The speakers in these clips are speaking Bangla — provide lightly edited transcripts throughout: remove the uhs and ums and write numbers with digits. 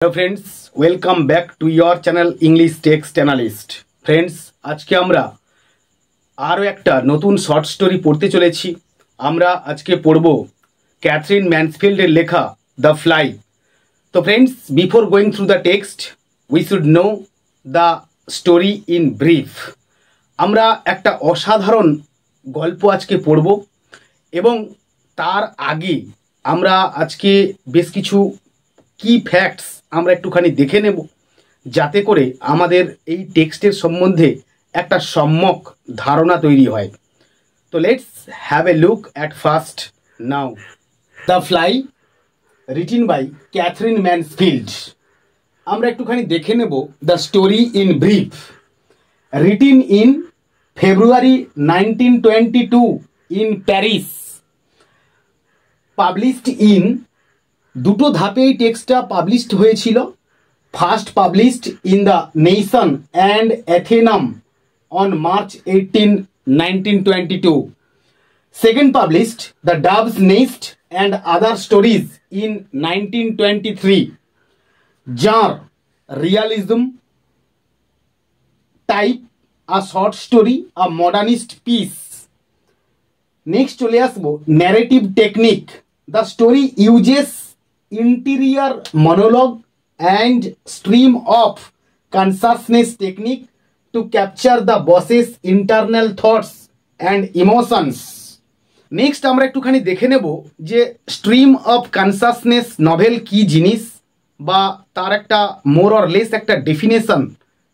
Hello friends, welcome back to your channel English text analyst. Friends, आज के আমরা আরো একটা নতুন শর্ট স্টোরি পড়তে চলেছি। আমরা আজকে পড়ব ক্যাথরিন ম্যানসফিল্ডের লেখা দ্য ফ্লাই। তো friends, before going through the text we should know the story in brief. আমরা একটা অসাধারণ গল্প আজকে পড়ব এবং তার আগে আমরা আজকে বেশ কিছু কি ফ্যাক্টস আমরা একটুখানি দেখে নেব, যাতে করে আমাদের এই টেক্সটের সম্বন্ধে একটা সম্যক ধারণা তৈরি হয়। তো let's have a look at first now. The fly, written by Katherine Mansfield. আমরা একটুখানি দেখে নেব the story in brief. Written in February 1922 in Paris, published in, দুটো ধাপে এই টেক্সটটা পাবলিশড হয়েছিল। First published in the Nation and Athenaeum on March 18, 1922। Second published the Dove's Nest and other stories in 1923। যার realism type, a short story, a modernist piece. Next চলে আসবো narrative technique. The story uses interior monologue and stream of consciousness technique to capture the boss's internal thoughts and emotions. Next আমরা একটুখানি দেখে নেব যে স্ট্রিম অফ কনসাসনেস নভেল কি জিনিস, বা তার একটা মোর অর লেস একটা ডেফিনেশন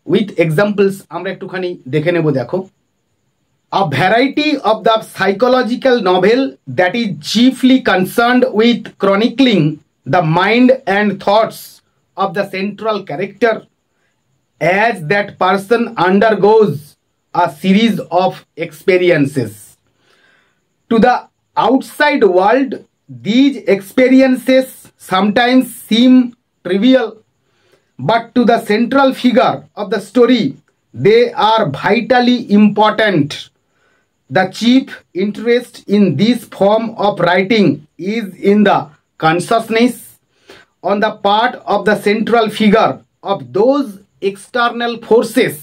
উইথ এক্সাম্পলস আমরা একটুখানি দেখে নেব। দেখো, a variety of the psychological novel that is chiefly concerned with chronicling the mind and thoughts of the central character as that person undergoes a series of experiences. To the outside world, these experiences sometimes seem trivial, but to the central figure of the story, they are vitally important. The chief interest in this form of writing is in the consciousness on the part of the central figure of those external forces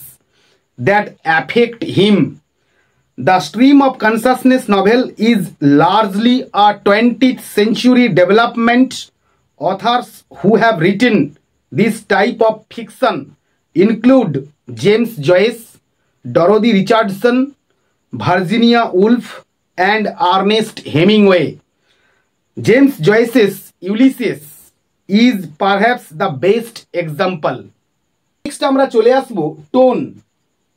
that affect him. The stream of consciousness novel is largely a 20th century development. Authors who have written this type of fiction include James Joyce, Dorothy Richardson, Virginia Woolf, and Ernest Hemingway. James Joyce's Ulysses is perhaps the best example. Next আমরা চলে আসব tone,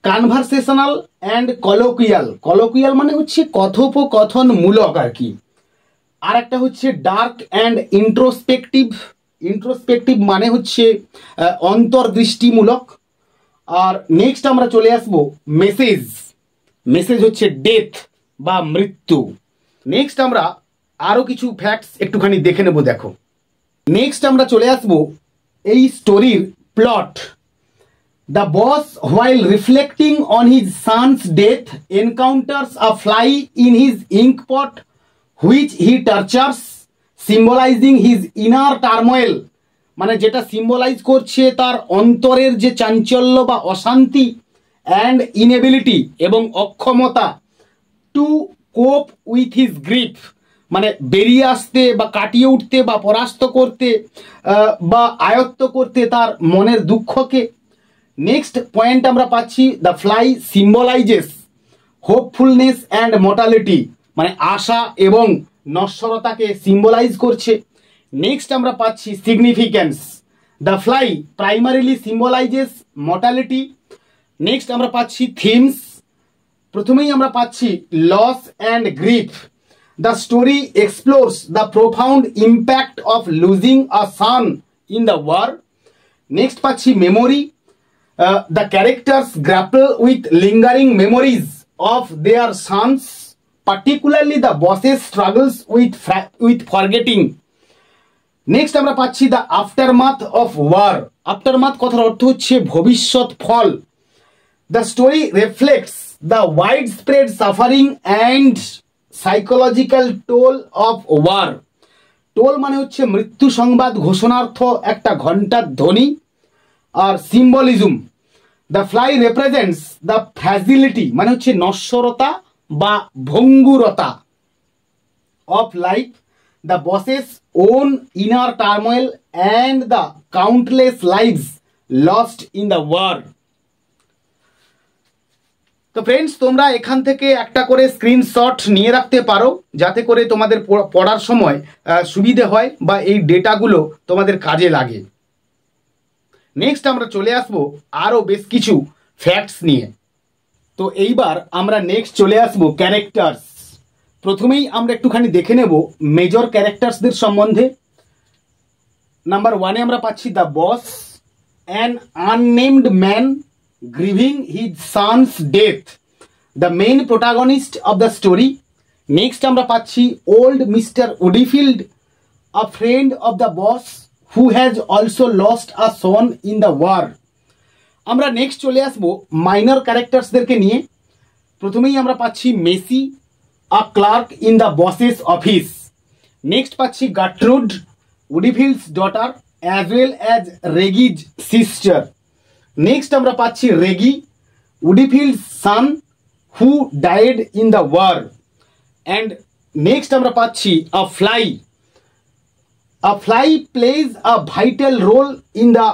conversational and colloquial. Colloquial মানে হচ্ছে কথোপকথনমূলক আর কি। আর একটা হচ্ছে ডার্ক অ্যান্ড ইন্ট্রোস্পেকটিভ। ইন্ট্রোস্পেকটিভ মানে হচ্ছে অন্তর্দৃষ্টিমূলক। আর নেক্সট আমরা চলে আসব মেসেজ। মেসেজ হচ্ছে ডেথ বা মৃত্যু। নেক্সট আমরা আরও কিছু ফ্যাক্টস একটুখানি দেখে নেব। দেখো, নেক্সট আমরা চলে আসব এই স্টোরির plot. The boss while reflecting on his son's death encounters a fly in his ink pot which he tortures, symbolising his inner turmoil. মানে যেটা সিম্বলাইজ করছে তার অন্তরের যে চাঞ্চল্য বা অশান্তি, অ্যান্ড ইনএবিলিটি এবং অক্ষমতা, টু কোপ উইথ হিজ গ্রিফ, মানে বেরিয়ে আসতে বা কাটিয়ে উঠতে বা পরাস্ত করতে বা আয়ত্ত করতে তার মনের দুঃখকে। নেক্সট পয়েন্ট আমরা পাচ্ছি the fly symbolises hopefulness and mortality, মানে আশা এবং নশ্বরতাকে সিম্বলাইজ করছে। নেক্সট আমরা পাচ্ছি significance. The fly primarily symbolises mortality. Next আমরা পাচ্ছি থিমস। প্রথমেই আমরা পাচ্ছি loss and grief. The story explores the profound impact of losing a son in the war. Next পাচ্ছি memory. The characters grapple with lingering memories of their sons, particularly the boss's struggles with forgetting. Next আমরা পাচ্ছি the aftermath of war. Aftermath কথার অর্থ হচ্ছে ভবিষ্যৎ ফল। The story reflects the widespread suffering and psychological toll of war. Toll মানে হচ্ছে মৃত্যু সংবাদ ঘোষণার্থ একটা ঘণ্টার ধ্বনি। আর symbolism, the fly represents the fragility মানে হচ্ছে নশ্বরতা বা ভঙ্গুরতা of life, the boss's own inner turmoil and the countless lives lost in the war. তো ফ্রেন্ডস, তোমরা এখান থেকে একটা করে স্ক্রিনশট নিয়ে রাখতে পারো যাতে করে তোমাদের পড়ার সময় সুবিধে হয় বা এই ডেটাগুলো তোমাদের কাজে লাগে। নেক্সট আমরা চলে আসবো আরও বেশ কিছু ফ্যাক্টস নিয়ে। তো এইবার আমরা নেক্সট চলে আসবো ক্যারেক্টার্স। প্রথমেই আমরা একটুখানি দেখে নেব মেজর ক্যারেক্টার্সদের সম্বন্ধে। নাম্বার 1-এ আমরা পাচ্ছি the boss, an unnamed man grieving his son's death, the main protagonist of the story. Next আমরা পাচ্ছি old Mr. Woodfield, a friend of the boss who has also lost a son in the war. আমরা নেক্সট চলে আসবো মাইনর ক্যারেক্টার্সদেরকে নিয়ে। প্রথমেই আমরা পাচ্ছি Macey, a clerk in the boss's office. Next পাচ্ছি Gertrude, Woodfield's daughter as well as Reggie's sister. Next আমরা পাচ্ছি Reggie, Woodifield's son who died in the war. And next আমরা পাচ্ছি a fly. A fly plays a vital role in the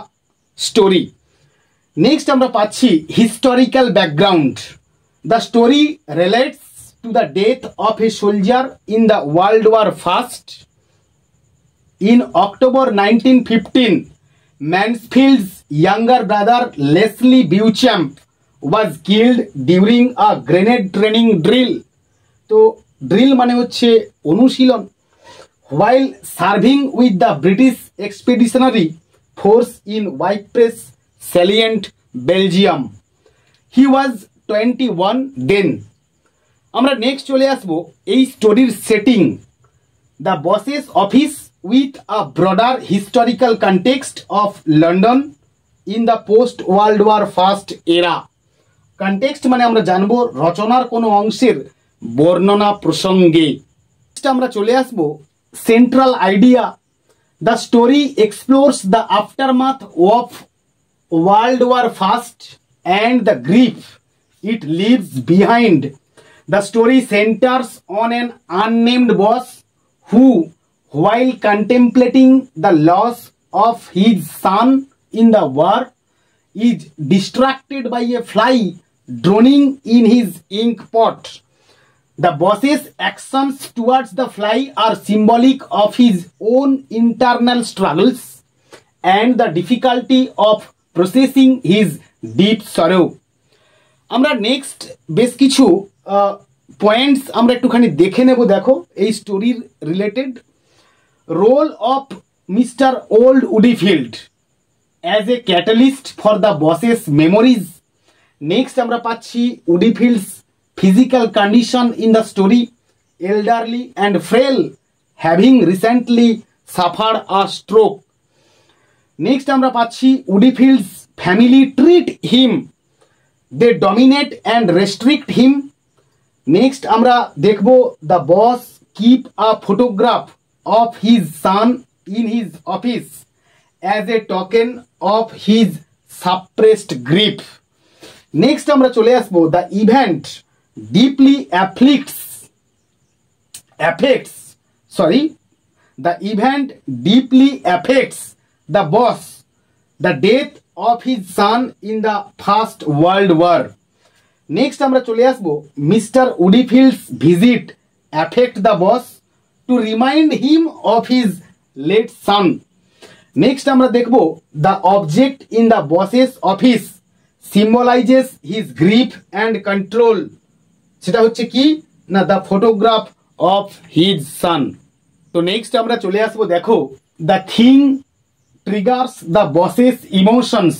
story. Next আমরা পাচ্ছি historical background. The story relates to the death of a soldier in the world war first. In October 1915, Mansfield's younger brother Leslie Beauchamp was killed during a grenade training drill. তো ড্রিল মানে হচ্ছে অনুশীলন। while serving with the British Expeditionary Force in Ypres Salient, Belgium. He was 21 then. আমরা নেক্সট চলে আসবো এই স্টোরির setting, the boss's office with a broader historical context of London in the post-World War First era. Context মানে আমরা জানবো রচনার কোনো অংশের বর্ণনা প্রসঙ্গে। আমরা চলে আসবো central idea. The story explores the aftermath of World war first and the grief it leaves behind. The story centres on an unnamed boss who, while contemplating the loss of his son in the war, is distracted by a fly droning in his ink pot. The boss's actions towards the fly are symbolic of his own internal struggles and the difficulty of processing his deep sorrow. আমরা নেক্সট বেশ কিছু পয়েন্টস আমরা একটুখানি দেখে নেব। দেখো এই স্টোরির related role of mister old Woodifield as a catalyst for the boss's memories. Next আমরা পাচ্ছি Woodifield's physical condition in the story, elderly and frail, having recently suffered a stroke. Next আমরা পাচ্ছি Woodifield's family treat him, they dominate and restrict him. Next আমরা দেখব the boss keep a photograph of his son in his office as a token of his suppressed grief. Next আমরা চলে আসবো the event deeply affects the boss, the death of his son in the First World War. Next আমরা চলে আসবো Mr. Woodfield's visit affect the boss to remind him of his late son. Next আমরা দেখব the object in the boss's office symbolizes his grief and control. সেটা হচ্ছে কি না, the photograph of his son. তো নেক্সট আমরা চলে আসবো, দেখো the thing triggers the boss's emotions,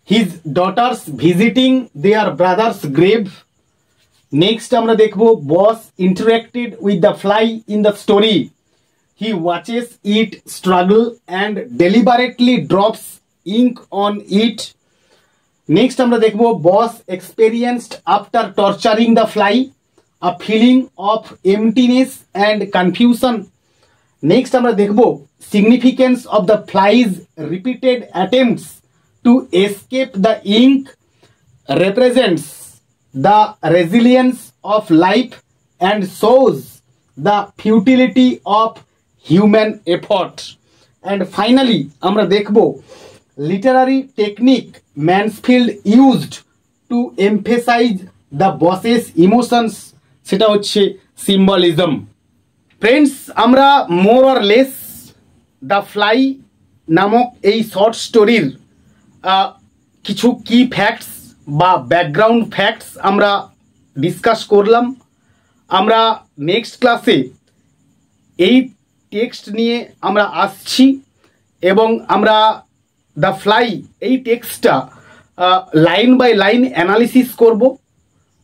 his daughters visiting their brother's grave. Next আমরা দেখব boss interacted with the fly in the story, he watches it struggle and deliberately drops ink on it. Next আমরা দেখব boss experienced after torturing the fly a feeling of emptiness and confusion. Next আমরা দেখব significance of the fly's repeated attempts to escape the ink represents the resilience of life and shows the futility of human effort. And finally আমরা দেখব literary technique Mansfield used to emphasize the boss's emotions, সেটা হচ্ছে symbolism. ফ্রেন্ডস, আমরা more or less the fly নামক এই শর্ট স্টোরির কিছু কি ফ্যাক্টস বা ব্যাকগ্রাউন্ড ফ্যাক্টস আমরা ডিসকাস করলাম। আমরা নেক্সট ক্লাসে এই টেক্সট নিয়ে আমরা আসছি এবং আমরা দ্য ফ্লাই এই টেক্সটটা লাইন বাই লাইন অ্যানালিসিস করব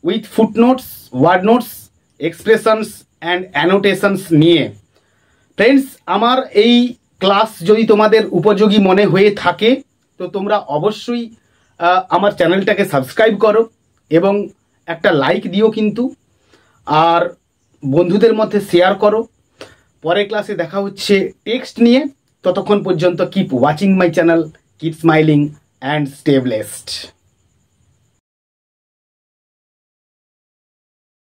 with footnotes, word notes, expressions and annotations নিয়ে। ফ্রেন্ডস, আমার এই ক্লাস যদি তোমাদের উপযোগী মনে হয়ে থাকে তো তোমরা অবশ্যই আমার চ্যানেলটাকে সাবস্ক্রাইব করো এবং একটা লাইক দিও কিন্তু, আর বন্ধুদের মধ্যে শেয়ার করো। পরের ক্লাসে দেখা হচ্ছে টেক্সট নিয়ে। ততক্ষণ পর্যন্ত keep watching my channel, keep smiling and stay blessed.